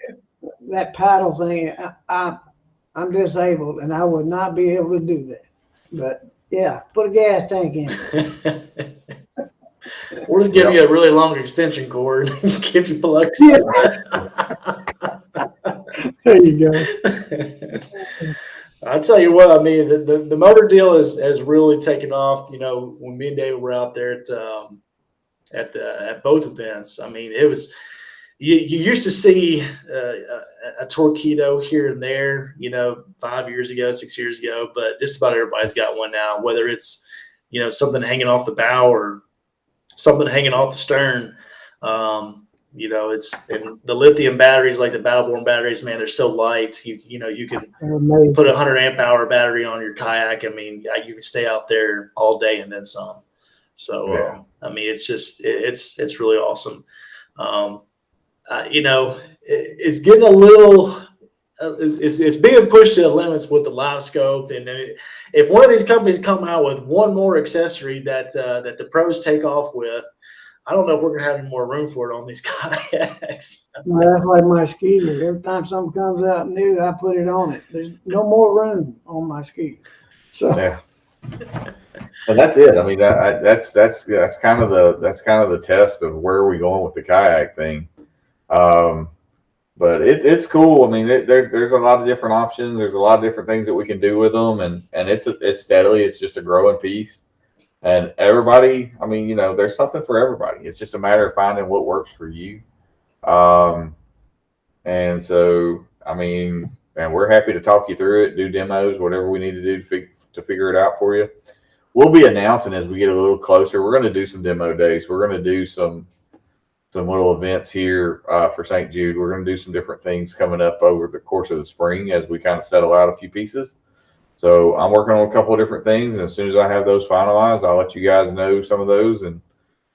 that paddle thing, I'm disabled and I would not be able to do that. But yeah, put a gas tank in. We'll just give you a really long extension cord and give you plugs. Yeah. There you go. I'll tell you what, I mean, the motor deal has really taken off. When me and David were out there at both events, I mean, it was you used to see a Torpedo here and there, 5 years ago, 6 years ago, but just about everybody's got one now, whether it's something hanging off the bow or something hanging off the stern. It's and the lithium batteries, like the Battle-Born batteries, man, they're so light. You can put a 100 amp hour battery on your kayak. I mean, you can stay out there all day and then some. So, I mean, it's just it's really awesome. It's getting a little. It's being pushed to the limits with the live scope, and if one of these companies come out with one more accessory that the pros take off with, I don't know if we're gonna have any more room for it on these kayaks. Well, that's like my ski. Every time something comes out new, I put it on it. There's no more room on my ski. So yeah. And that's it. I mean, that's kind of the test of where are we going with the kayak thing. But it's cool. I mean, there's a lot of different options. There's a lot of different things that we can do with them, and it's just a growing piece. And everybody, I mean, there's something for everybody. It's just a matter of finding what works for you. And so, I mean, and we're happy to talk you through it, do demos, whatever we need to do to figure it out for you. We'll be announcing as we get a little closer. We're going to do some demo days. We're going to do some little events here for St. Jude. We're going to do some different things coming up over the course of the spring as we kind of settle out a few pieces. So I'm working on a couple of different things, and as soon as I have those finalized, I'll let you guys know some of those. And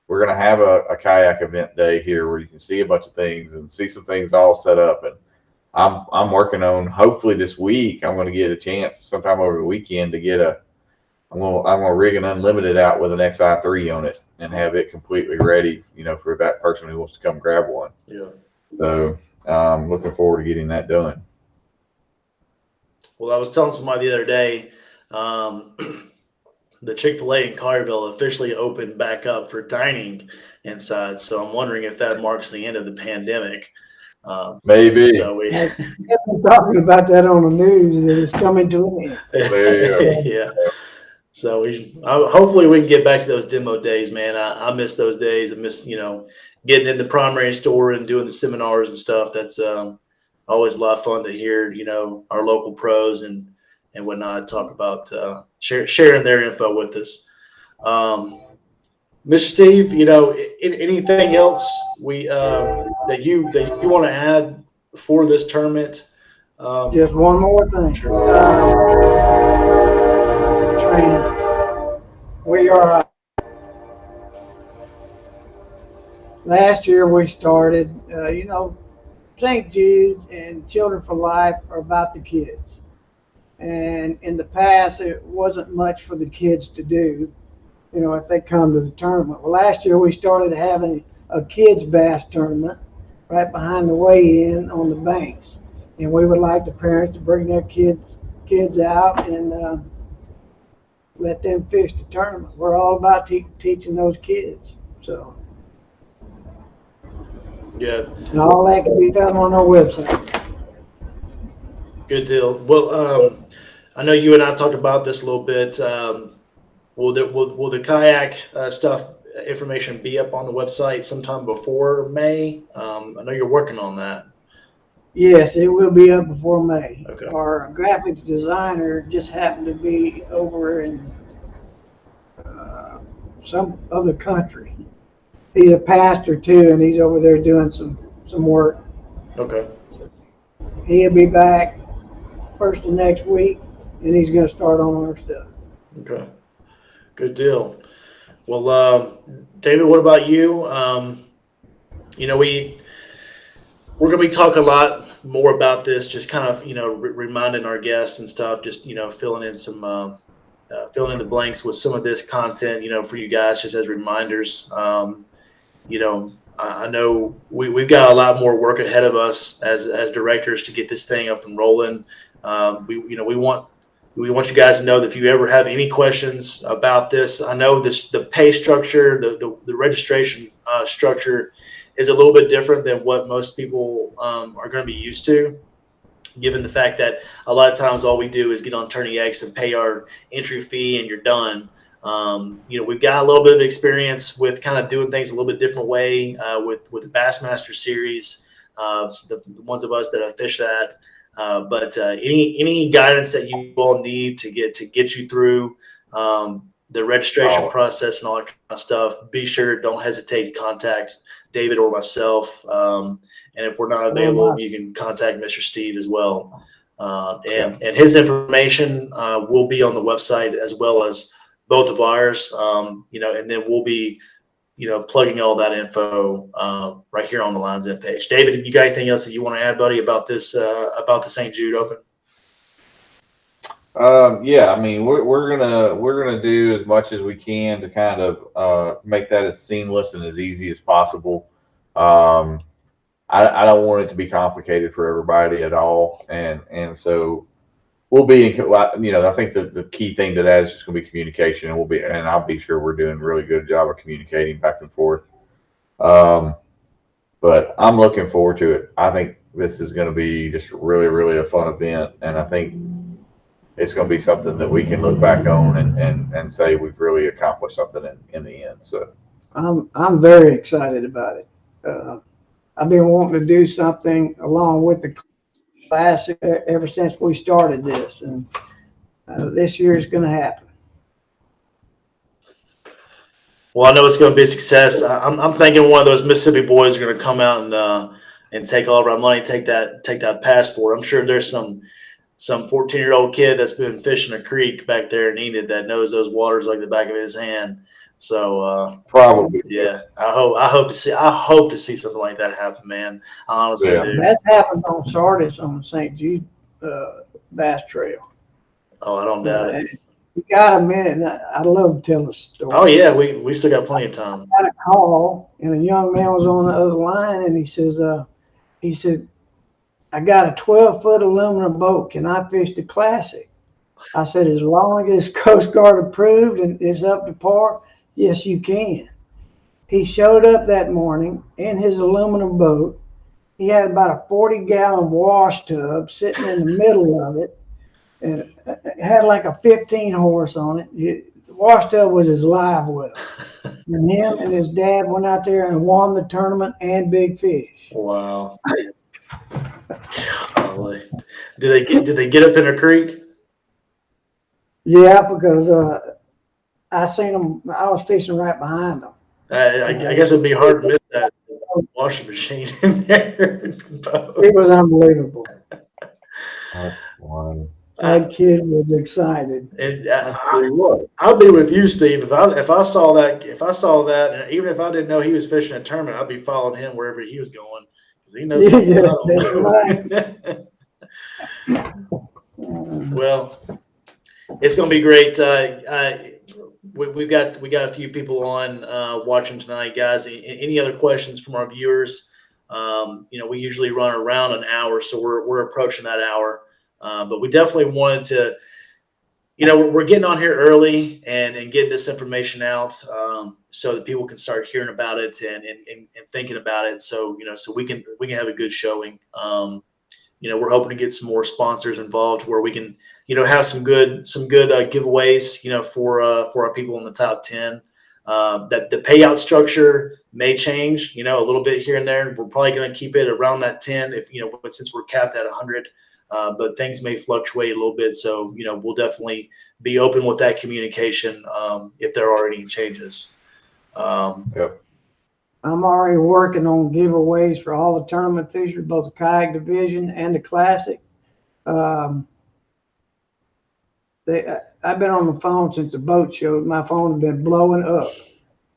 we're going to have a kayak event day here where you can see a bunch of things and see some things all set up. And I'm working on, hopefully this week, I'm going to get a chance sometime over the weekend to get I'm gonna rig an Unlimited out with an XI3 on it and have it completely ready, for that person who wants to come grab one. Yeah. So looking forward to getting that done. Well, I was telling somebody the other day, the Chick-fil-A in Carterville officially opened back up for dining inside. So I'm wondering if that marks the end of the pandemic. Maybe. So we talking about that on the news, that it's coming to an end. Yeah. So hopefully we can get back to those demo days, man. I miss those days. I miss, getting in the primary store and doing the seminars and stuff. That's always a lot of fun to hear, our local pros and whatnot talk about sharing their info with us. Mr. Steve, anything else that you want to add for this tournament? Just one more thing. Training. We are. Last year we started. St. Jude's and Children for Life are about the kids. And in the past, it wasn't much for the kids to do, if they come to the tournament. Well, last year we started having a kids bass tournament right behind the weigh-in on the banks. And we would like the parents to bring their kids out and let them fish the tournament. We're all about teaching those kids. So. Yeah. And all that can be found on our website. Good deal. Well, I know you and I talked about this a little bit. Will the kayak stuff information be up on the website sometime before May? I know you're working on that. Yes, it will be up before May. Okay. Our graphics designer just happened to be over in some other country. He's a pastor too, and he's over there doing some work. Okay. He'll be back first of next week, and he's going to start on our stuff. Okay. Good deal. Well, David, what about you? we're going to be talking a lot more about this, just kind of, reminding our guests and stuff, just, filling in filling in the blanks with some of this content, for you guys, just as reminders. I know we've got a lot more work ahead of us as directors to get this thing up and rolling. We want you guys to know that if you ever have any questions about this, I know the pay structure, the registration structure is a little bit different than what most people are going to be used to, given the fact that a lot of times all we do is get on Tourney X and pay our entry fee and you're done. We've got a little bit of experience with kind of doing things a little bit different way with the Bassmaster Series, the ones of us that have fished that. But any guidance that you all need to get you through the registration process and all that kind of stuff, be sure, don't hesitate to contact David or myself. And if we're not available, you can contact Mr. Steve as well. And his information will be on the website as well as both of ours. And then we'll be, plugging all that info right here on the Lines End page. David, you got anything else that you want to add, buddy, about the St. Jude Open? Yeah, I mean, we're gonna do as much as we can to kind of make that as seamless and as easy as possible. I don't want it to be complicated for everybody at all, and so we'll be in. I think the key thing to that is just gonna be communication, and I'll be sure we're doing a really good job of communicating back and forth. But I'm looking forward to it. I think this is going to be just really, really a fun event, and I think it's going to be something that we can look back on and say we've really accomplished something in the end. So I'm very excited about it. I've been wanting to do something along with the classic ever since we started this, and this year is going to happen. Well, I know it's going to be a success. I'm thinking one of those Mississippi boys are going to come out and take all of our money, take that passport. I'm sure there's some 14-year-old kid that's been fishing a creek back there in Enid that knows those waters like the back of his hand. So probably, yeah. I hope to see something like that happen, man. I honestly do. That's happened on Sardis on the St. Jude Bass Trail. Oh, I don't doubt it. You got a minute? I'd love to tell the story. Oh yeah, we still got plenty of time. I got a call, and a young man was on the other line, and he said, I got a 12-foot aluminum boat. Can I fish the Classic? I said, as long as it's Coast Guard approved and it's up to par, yes, you can. He showed up that morning in his aluminum boat. He had about a 40-gallon wash tub sitting in the middle of it. And it had like a 15 horse on it. The wash tub was his live well. And him and his dad went out there and won the tournament and big fish. Wow. Golly. Did they get up in a creek? Yeah, because I seen them. I was fishing right behind them. I guess it'd be hard to miss that washing machine in there. It was unbelievable. Wow. That kid was excited. I'll be with you, Steve. If I saw that, and even if I didn't know he was fishing a tournament, I'd be following him wherever he was going because he knows something about it. Well, it's going to be great. We got a few people on watching tonight, guys. Any other questions from our viewers? We usually run around an hour, so we're approaching that hour. But we definitely wanted to, we're getting on here early and getting this information out so that people can start hearing about it and thinking about it. So, so we can have a good showing. We're hoping to get some more sponsors involved where we can, have some good giveaways, for our people in the top 10. That the payout structure may change, a little bit here and there. We're probably going to keep it around that 10 since we're capped at 100. But things may fluctuate a little bit. So, we'll definitely be open with that communication if there are any changes. Yep. I'm already working on giveaways for all the tournament fishers, both the kayak division and the Classic. I've been on the phone since the boat show. My phone has been blowing up.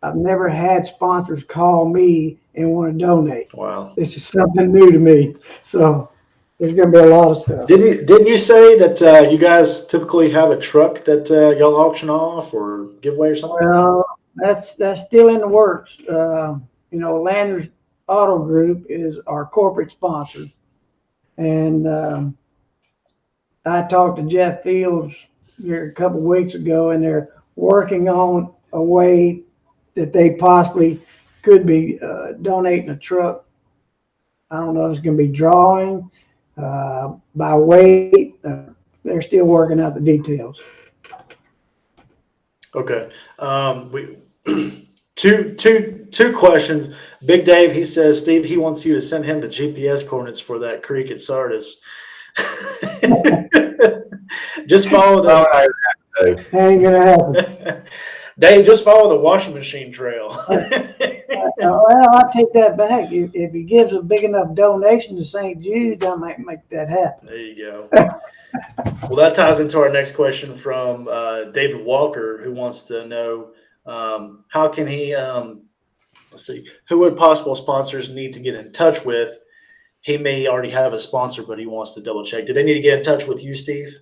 I've never had sponsors call me and want to donate. Wow. This is something new to me. So there's going to be a lot of stuff. Didn't you say that you guys typically have a truck that y'all auction off or give away or something? Well, that's still in the works. Landers Auto Group is our corporate sponsor. And I talked to Jeff Fields here a couple of weeks ago, and they're working on a way that they possibly could be donating a truck. I don't know if it's going to be drawing by weight. They're still working out the details. Okay. We two questions. Big Dave, he says, Steve, he wants you to send him the GPS coordinates for that creek at Sardis. Just follow the Ain't gonna happen. Dave, just follow the washing machine trail. Well, I'll take that back. If he gives a big enough donation to St. Jude, I might make that happen. There you go. Well, that ties into our next question from David Walker, who wants to know how can he, let's see, who would possible sponsors need to get in touch with? He may already have a sponsor, but he wants to double check. Do they need to get in touch with you, Steve?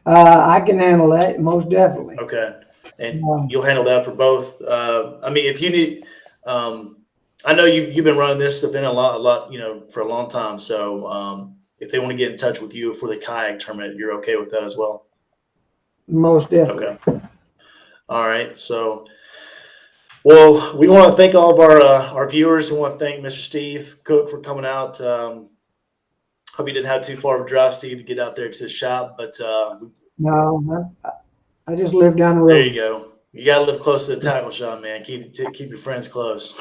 I can handle that, most definitely. Okay. And you'll handle that for both. I mean, if you need, I know you've been running this event a lot, for a long time. So if they want to get in touch with you for the kayak tournament, you're okay with that as well? Most definitely. Okay. All right. So, well, we want to thank all of our viewers. We want to thank Mr. Steve Cook for coming out. Hope you didn't have too far of a drive, Steve, to get out there to the shop. But No, I just live down the road. there you go. You got to live close to the tackle shop, man. Keep your friends close.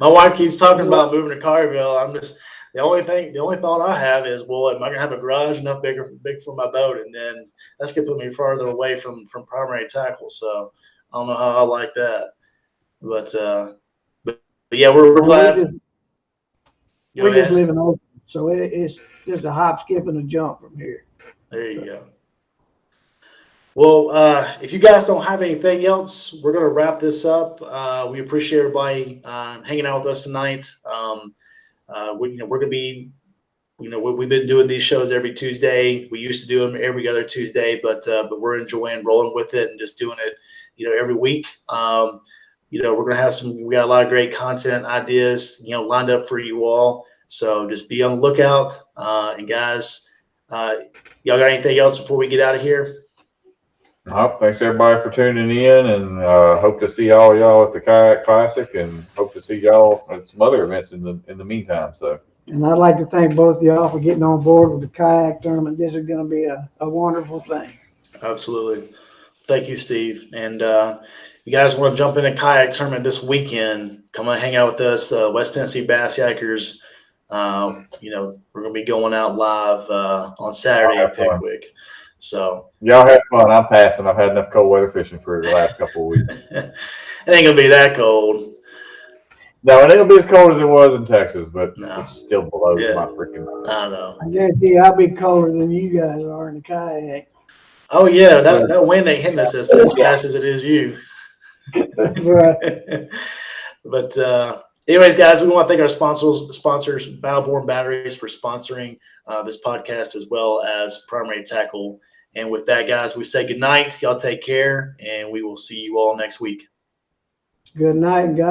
My wife keeps talking about moving to Carville. I'm just the only thought I have is, well, am I gonna have a garage enough big for my boat? And then that's gonna put me farther away from primary tackle. So I don't know how I like that. But yeah, we're glad. We just live in Oakland, so it's just a hop, skip, and a jump from here. There you go. Well, if you guys don't have anything else, we're going to wrap this up. We appreciate everybody hanging out with us tonight. We're going to be, we've been doing these shows every Tuesday. We used to do them every other Tuesday, but we're enjoying rolling with it and just doing it, every week. We're going to we got a lot of great content ideas, lined up for you all. So just be on the lookout. And guys, y'all got anything else before we get out of here? No, thanks everybody for tuning in, and hope to see all y'all at the Kayak Classic, and hope to see y'all at some other events in the meantime. So, and I'd like to thank both of y'all for getting on board with the kayak tournament. This is going to be a wonderful thing. Absolutely. Thank you, Steve. And you guys want to jump in a kayak tournament this weekend, come and hang out with us, West Tennessee Bass Yakers. We're going to be going out live on Saturday at Pickwick. So y'all have fun. I'm passing. I've had enough cold weather fishing for the last couple of weeks. It ain't gonna be that cold. No, it ain't gonna be as cold as it was in Texas, but No. it's still below Yeah. my freaking. I know. I guarantee I'll be colder than you guys are in the kayak. Oh yeah, that wind ain't hitting us as fast as it is you. Right. But anyways, guys, we want to thank our sponsors, Battleborn Batteries, for sponsoring this podcast, as well as Primary Tackle. And with that, guys, we say good night. Y'all take care, and we will see you all next week. Good night, and God